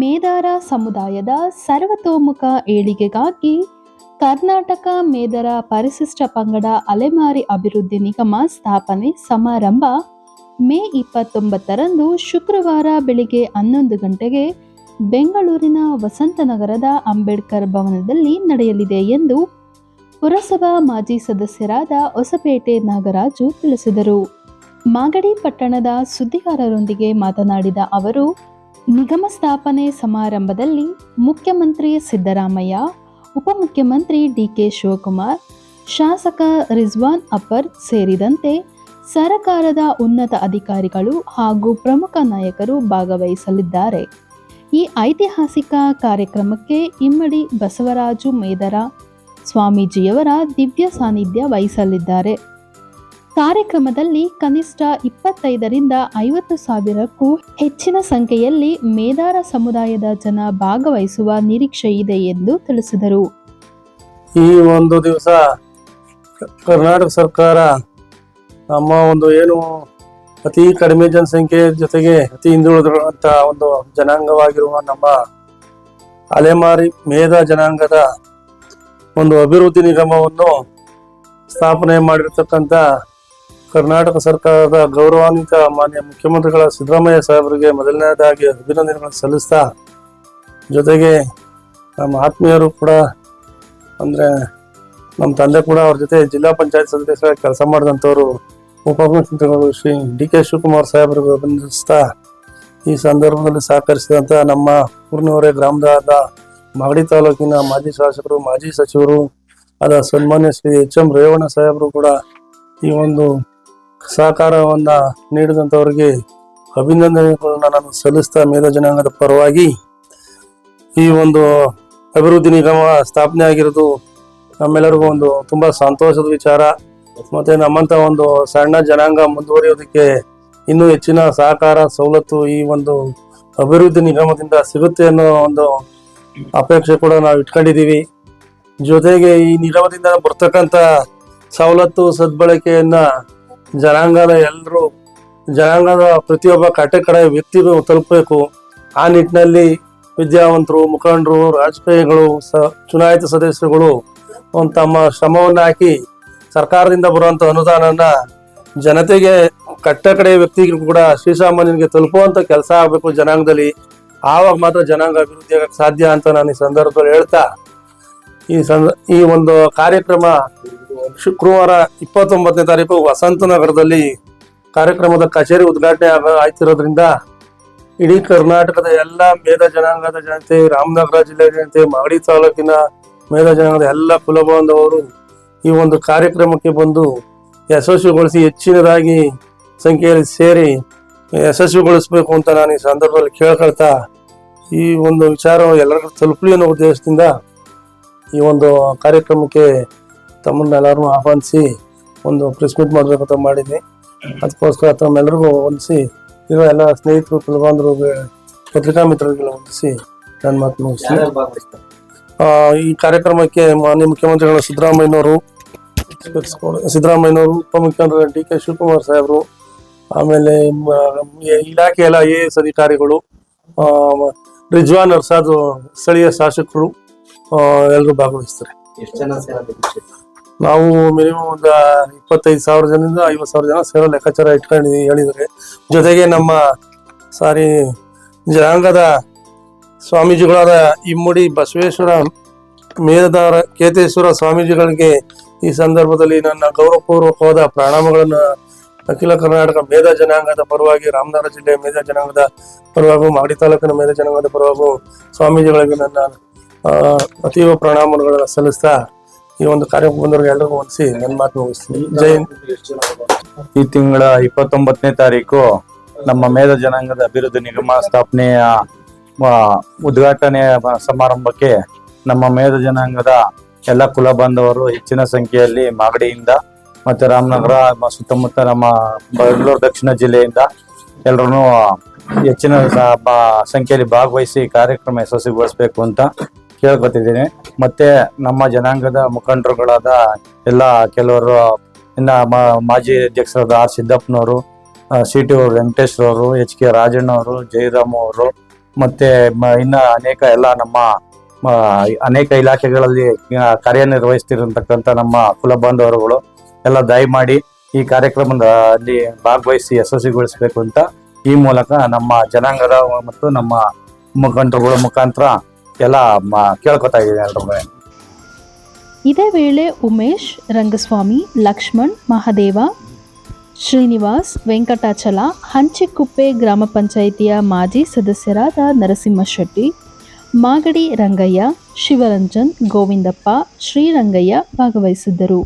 ಮೇದಾರ ಸಮುದಾಯದ ಸರ್ವತೋಮುಖ ಏಳಿಗೆಗಾಗಿ ಕರ್ನಾಟಕ ಮೇದರ ಪರಿಶಿಷ್ಟ ಪಂಗಡ ಅಲೆಮಾರಿ ಅಭಿವೃದ್ಧಿ ನಿಗಮ ಸ್ಥಾಪನೆ ಸಮಾರಂಭ ಮೇ 29ರಂದು ಶುಕ್ರವಾರ ಬೆಳಿಗ್ಗೆ 11 ಗಂಟೆಗೆ ಬೆಂಗಳೂರಿನ ವಸಂತನಗರದ ಅಂಬೇಡ್ಕರ್ ಭವನದಲ್ಲಿ ನಡೆಯಲಿದೆ ಎಂದು ಪುರಸಭಾ ಮಾಜಿ ಸದಸ್ಯರಾದ ಹೊಸಪೇಟೆ ನಾಗರಾಜು ತಿಳಿಸಿದರು. ಮಾಗಡಿ ಪಟ್ಟಣದ ಸುದ್ದಿಗಾರರೊಂದಿಗೆ ಮಾತನಾಡಿದ ಅವರು, ನಿಗಮ ಸ್ಥಾಪನೆ ಸಮಾರಂಭದಲ್ಲಿ ಮುಖ್ಯಮಂತ್ರಿ ಸಿದ್ದರಾಮಯ್ಯ, ಉಪಮುಖ್ಯಮಂತ್ರಿ ಡಿಕೆ ಶಿವಕುಮಾರ್, ಶಾಸಕ ರಿಜ್ವಾನ್ ಅಪರ್ ಸೇರಿದಂತೆ ಸರಕಾರದ ಉನ್ನತ ಅಧಿಕಾರಿಗಳು ಹಾಗೂ ಪ್ರಮುಖ ನಾಯಕರು ಭಾಗವಹಿಸಲಿದ್ದಾರೆ. ಈ ಐತಿಹಾಸಿಕ ಕಾರ್ಯಕ್ರಮಕ್ಕೆ ಇಮ್ಮಡಿ ಬಸವರಾಜು ಮೇದರ ಸ್ವಾಮೀಜಿಯವರ ದಿವ್ಯ ಸಾನ್ನಿಧ್ಯ ವಹಿಸಲಿದ್ದಾರೆ. ಕಾರ್ಯಕ್ರಮದಲ್ಲಿ ಕನಿಷ್ಠ 25ರಿಂದ 50,000ಕ್ಕೂ ಹೆಚ್ಚಿನ ಸಂಖ್ಯೆಯಲ್ಲಿ ಮೇದಾರ ಸಮುದಾಯದ ಜನ ಭಾಗವಹಿಸುವ ನಿರೀಕ್ಷೆ ಇದೆ ಎಂದು ತಿಳಿಸಿದರು. ಈ ಒಂದು ದಿವಸ ಕರ್ನಾಟಕ ಸರ್ಕಾರ ನಮ್ಮ ಏನು ಅತಿ ಕಡಿಮೆ ಜನಸಂಖ್ಯೆ ಜೊತೆಗೆ ಅತಿ ಹಿಂದುಳಿದಿರುವಂತ ಒಂದು ಜನಾಂಗವಾಗಿರುವ ನಮ್ಮ ಅಲೆಮಾರಿ ಮೇಧ ಜನಾಂಗದ ಒಂದು ಅಭಿವೃದ್ಧಿ ನಿಗಮವನ್ನು ಸ್ಥಾಪನೆ ಮಾಡಿರ್ತಕ್ಕಂಥ ಕರ್ನಾಟಕ ಸರ್ಕಾರದ ಗೌರವಾನ್ವಿತ ಮಾನ್ಯ ಮುಖ್ಯಮಂತ್ರಿಗಳ ಸಿದ್ದರಾಮಯ್ಯ ಸಾಹೇಬರಿಗೆ ಮೊದಲನೇದಾಗಿ ಅಭಿನಂದನೆಗಳನ್ನು ಸಲ್ಲಿಸ್ತಾ, ಜೊತೆಗೆ ನಮ್ಮ ಆತ್ಮೀಯರು ಕೂಡ ಅಂದರೆ ನಮ್ಮ ತಂದೆ ಕೂಡ ಅವ್ರ ಜೊತೆ ಜಿಲ್ಲಾ ಪಂಚಾಯತ್ ಸದಸ್ಯರಾಗಿ ಕೆಲಸ ಮಾಡಿದಂಥವ್ರು ಉಪಮುಖ್ಯಮಂತ್ರಿಗಳು ಶ್ರೀ ಡಿ ಕೆ ಶಿವಕುಮಾರ್ ಸಾಹೇಬರಿಗೆ ಅಭಿನಂದಿಸ್ತಾ, ಈ ಸಂದರ್ಭದಲ್ಲಿ ಸಹಕರಿಸಿದಂಥ ನಮ್ಮ ಊರಿನವರೇ ಗ್ರಾಮದ ಮಾಗಡಿ ತಾಲೂಕಿನ ಮಾಜಿ ಶಾಸಕರು, ಮಾಜಿ ಸಚಿವರು ಆದ ಸನ್ಮಾನ್ಯ ಶ್ರೀ ಎಚ್ ಎಂ ರೇವಣ್ಣ ಸಾಹೇಬರು ಕೂಡ ಈ ಒಂದು ಸಹಕಾರವನ್ನ ನೀಡಿದಂಥವ್ರಿಗೆ ಅಭಿನಂದನೆಗಳನ್ನ ನಾನು ಸಲ್ಲಿಸ್ತಾ, ಮೇಧ ಜನಾಂಗದ ಪರವಾಗಿ ಈ ಒಂದು ಅಭಿವೃದ್ಧಿ ನಿಗಮ ಸ್ಥಾಪನೆ ಆಗಿರೋದು ನಮ್ಮೆಲ್ಲರಿಗೂ ಒಂದು ತುಂಬಾ ಸಂತೋಷದ ವಿಚಾರ. ಮತ್ತೆ ನಮ್ಮಂತ ಒಂದು ಸಣ್ಣ ಜನಾಂಗ ಮುಂದುವರಿಯೋದಕ್ಕೆ ಇನ್ನೂ ಹೆಚ್ಚಿನ ಸಹಕಾರ ಸವಲತ್ತು ಈ ಒಂದು ಅಭಿವೃದ್ಧಿ ನಿಗಮದಿಂದ ಸಿಗುತ್ತೆ ಅನ್ನೋ ಒಂದು ಅಪೇಕ್ಷೆ ಕೂಡ ನಾವು ಇಟ್ಕೊಂಡಿದೀವಿ. ಜೊತೆಗೆ ಈ ನಿಗಮದಿಂದ ಬರ್ತಕ್ಕಂಥ ಸವಲತ್ತು ಸದ್ಬಳಕೆಯನ್ನ ಜನಾಂಗದ ಪ್ರತಿಯೊಬ್ಬ ಕಡೆ ವ್ಯಕ್ತಿಗೂ ತಲುಪಬೇಕು. ಆ ನಿಟ್ಟಿನಲ್ಲಿ ವಿದ್ಯಾವಂತರು, ಮುಖಂಡರು, ರಾಜಕೀಯಗಳು, ಚುನಾಯಿತ ಸದಸ್ಯರುಗಳು ತಮ್ಮ ಶ್ರಮವನ್ನು ಹಾಕಿ ಸರ್ಕಾರದಿಂದ ಬರುವಂತ ಅನುದಾನನ ಜನತೆಗೆ ಕಡೆ ವ್ಯಕ್ತಿಗೂ ಕೂಡ ಶ್ರೀಸಾಮಾನ್ಯನಿಗೆ ತಲುಪುವಂತ ಕೆಲಸ ಆಗಬೇಕು ಜನಾಂಗದಲ್ಲಿ. ಆವಾಗ ಮಾತ್ರ ಜನಾಂಗ ಅಭಿವೃದ್ಧಿ ಆಗಕ್ಕೆ ಸಾಧ್ಯ ಅಂತ ನಾನು ಈ ಸಂದರ್ಭದಲ್ಲಿ ಹೇಳ್ತಾ, ಈ ಒಂದು ಕಾರ್ಯಕ್ರಮ ಶುಕ್ರವಾರ 29ನೇ ತಾರೀಕು ವಸಂತನಗರದಲ್ಲಿ ಕಾರ್ಯಕ್ರಮದ ಕಚೇರಿ ಉದ್ಘಾಟನೆ ಆಯ್ತಿರೋದ್ರಿಂದ ಇಡೀ ಕರ್ನಾಟಕದ ಎಲ್ಲ ಮೇಧ ಜನಾಂಗದ ಜನತೆ, ರಾಮನಗರ ಜಿಲ್ಲೆ ಜನತೆ, ಮಾಗಡಿ ತಾಲೂಕಿನ ಮೇಧ ಜನಾಂಗದ ಎಲ್ಲ ಕುಲಬಾಂಧವರು ಈ ಒಂದು ಕಾರ್ಯಕ್ರಮಕ್ಕೆ ಬಂದು ಯಶಸ್ವಿಗೊಳಿಸಿ ಹೆಚ್ಚಿನದಾಗಿ ಸಂಖ್ಯೆಯಲ್ಲಿ ಸೇರಿ ಯಶಸ್ವಿಗೊಳಿಸಬೇಕು ಅಂತ ನಾನು ಈ ಸಂದರ್ಭದಲ್ಲಿ ಕೇಳ್ಕೊಳ್ತಾ, ಈ ಒಂದು ವಿಚಾರ ಎಲ್ಲರಿಗೂ ತಲುಪಲಿ ಅನ್ನೋ ಉದ್ದೇಶದಿಂದ ಈ ಒಂದು ಕಾರ್ಯಕ್ರಮಕ್ಕೆ ತಮ್ಮನ್ನೆಲ್ಲರೂ ಆಹ್ವಾನಿಸಿ ಒಂದು ಪ್ರೆಸ್ ಮೀಟ್ ಮಾಡ್ಬೇಕಂತ ಮಾಡಿದ್ವಿ. ಅದಕ್ಕೋಸ್ಕರ ತಮ್ಮೆಲ್ಲರಿಗೂ ಹೊಂದಿಸಿ ಇರೋ ಎಲ್ಲ ಸ್ನೇಹಿತರು, ಕುಲಬಾಂಧರು, ಪತ್ರಿಕಾ ಮಿತ್ರರಿಗೆ ಹೊಂದಿಸಿ ನನ್ನ ಮಾತು ಮುಗಿಸ್ತೀನಿ. ಈ ಕಾರ್ಯಕ್ರಮಕ್ಕೆ ಮಾನ್ಯ ಮುಖ್ಯಮಂತ್ರಿಗಳ ಸಿದ್ದರಾಮಯ್ಯನವರು, ಉಪಮುಖ್ಯಮಂತ್ರಿ ಡಿ ಕೆ ಶಿವಕುಮಾರ್ ಸಾಹೇಬರು, ಆಮೇಲೆ ಇಲಾಖೆ ಎಲ್ಲ AS ಅಧಿಕಾರಿಗಳು, ರಿಜ್ವಾನ್ ಅರ್ಸಾದ್ ಸ್ಥಳೀಯ ಶಾಸಕರು ಎಲ್ಲರೂ ಭಾಗವಹಿಸ್ತಾರೆ. ನಾವು ಮಿನಿಮಮ್ ಒಂದು 25,000 ಜನದಿಂದ 50,000 ಜನ ಸೇರೋ ಲೆಕ್ಕಾಚಾರ ಇಟ್ಕೊಂಡಿದ್ದೀವಿ ಹೇಳಿದರೆ. ಜೊತೆಗೆ ನಮ್ಮ ಜನಾಂಗದ ಸ್ವಾಮೀಜಿಗಳಾದ ಇಮ್ಮಡಿ ಬಸವೇಶ್ವರ ಮೇದಾರ ಕೇತೇಶ್ವರ ಸ್ವಾಮೀಜಿಗಳಿಗೆ ಈ ಸಂದರ್ಭದಲ್ಲಿ ನನ್ನ ಗೌರವಪೂರ್ವಕವಾದ ಪ್ರಣಾಮಗಳನ್ನು ಅಖಿಲ ಕರ್ನಾಟಕ ಮೇಧ ಜನಾಂಗದ ಪರವಾಗಿ, ರಾಮನಗರ ಜಿಲ್ಲೆಯ ಮೇಧ ಜನಾಂಗದ ಪರವಾಗಿ, ಮಾಗಡಿ ತಾಲೂಕಿನ ಮೇಧ ಜನಾಂಗದ ಪರವಾಗಿ ಸ್ವಾಮೀಜಿಗಳಿಗೆ ನನ್ನ ಅತೀವ ಪ್ರಣಾಮಗಳನ್ನು ಸಲ್ಲಿಸ್ತಾ ಈ ಒಂದು ಕಾರ್ಯಕ್ರಮ ಬಂದವರಿಗೆ ಎಲ್ಲರಿಗೂ ಹೊಂದಿಸಿ ನನ್ನ ಮಾತು ಮುಗಿಸ್ತೀನಿ. ಜೈ ಹಿಂದ್. ಈ ತಿಂಗಳ 29ನೇ ತಾರೀಕು ನಮ್ಮ ಮೇಧ ಜನಾಂಗದ ಅಭಿವೃದ್ಧಿ ನಿಗಮ ಸ್ಥಾಪನೆಯ ಉದ್ಘಾಟನೆಯ ಸಮಾರಂಭಕ್ಕೆ ನಮ್ಮ ಮೇಧ ಜನಾಂಗದ ಎಲ್ಲ ಕುಲ ಬಾಂಧವರು ಹೆಚ್ಚಿನ ಸಂಖ್ಯೆಯಲ್ಲಿ ಮಾಗಡಿಯಿಂದ ಮತ್ತೆ ರಾಮನಗರ ಸುತ್ತಮುತ್ತ ನಮ್ಮ ಬೆಂಗಳೂರು ದಕ್ಷಿಣ ಜಿಲ್ಲೆಯಿಂದ ಎಲ್ಲರೂ ಹೆಚ್ಚಿನ ಸಂಖ್ಯೆಯಲ್ಲಿ ಭಾಗವಹಿಸಿ ಕಾರ್ಯಕ್ರಮ ಯಶಸ್ವಿಗೊಳಿಸಬೇಕು ಅಂತ ಕೇಳ್ಕೊತಿದ್ದೀನಿ. ಮತ್ತೆ ನಮ್ಮ ಜನಾಂಗದ ಮುಖಂಡರುಗಳಾದ ಎಲ್ಲ ಕೆಲವರು ಇನ್ನ ಮಾಜಿ ಅಧ್ಯಕ್ಷರಾದ ಆರ್ ಸಿದ್ದಪ್ಪನವರು, ಸಿ ಟಿ ವೆಂಕಟೇಶ್ವರವರು, ಎಚ್ ಕೆ ರಾಜಣ್ಣ ಅವರು, ಜಯರಾಮ್ ಅವರು, ಮತ್ತೆ ಇನ್ನ ಅನೇಕ ಎಲ್ಲ ನಮ್ಮ ಅನೇಕ ಇಲಾಖೆಗಳಲ್ಲಿ ಕಾರ್ಯನಿರ್ವಹಿಸ್ತಿರತಕ್ಕಂಥ ನಮ್ಮ ಕುಲ ಬಾಂಧವರುಗಳು ಎಲ್ಲ ದಯಮಾಡಿ ಈ ಕಾರ್ಯಕ್ರಮದಲ್ಲಿ ಭಾಗವಹಿಸಿ ಯಶಸ್ವಿಗೊಳಿಸಬೇಕು ಅಂತ ಈ ಮೂಲಕ ನಮ್ಮ ಜನಾಂಗದ ಮತ್ತು ನಮ್ಮ ಮುಖಂಡರುಗಳ ಮುಖಾಂತರ ಎಲ್ಲ ಕೇಳ್ಕೊತಾ ಇದ್ದೀನಿ ಎಲ್ರೂ. ಇದೇ ವೇಳೆ ಉಮೇಶ್, ರಂಗಸ್ವಾಮಿ, ಲಕ್ಷ್ಮಣ್, ಮಹದೇವ, ಶ್ರೀನಿವಾಸ್, ವೆಂಕಟಾಚಲ, ಹಂಚಿಕುಪ್ಪೆ ಗ್ರಾಮ ಪಂಚಾಯಿತಿಯ ಮಾಜಿ ಸದಸ್ಯರಾದ ನರಸಿಂಹಶೆಟ್ಟಿ, ಮಾಗಡಿ ರಂಗಯ್ಯ, ಶಿವರಂಜನ್, ಗೋವಿಂದಪ್ಪ, ಶ್ರೀರಂಗಯ್ಯ ಭಾಗವಹಿಸಿದ್ದರು.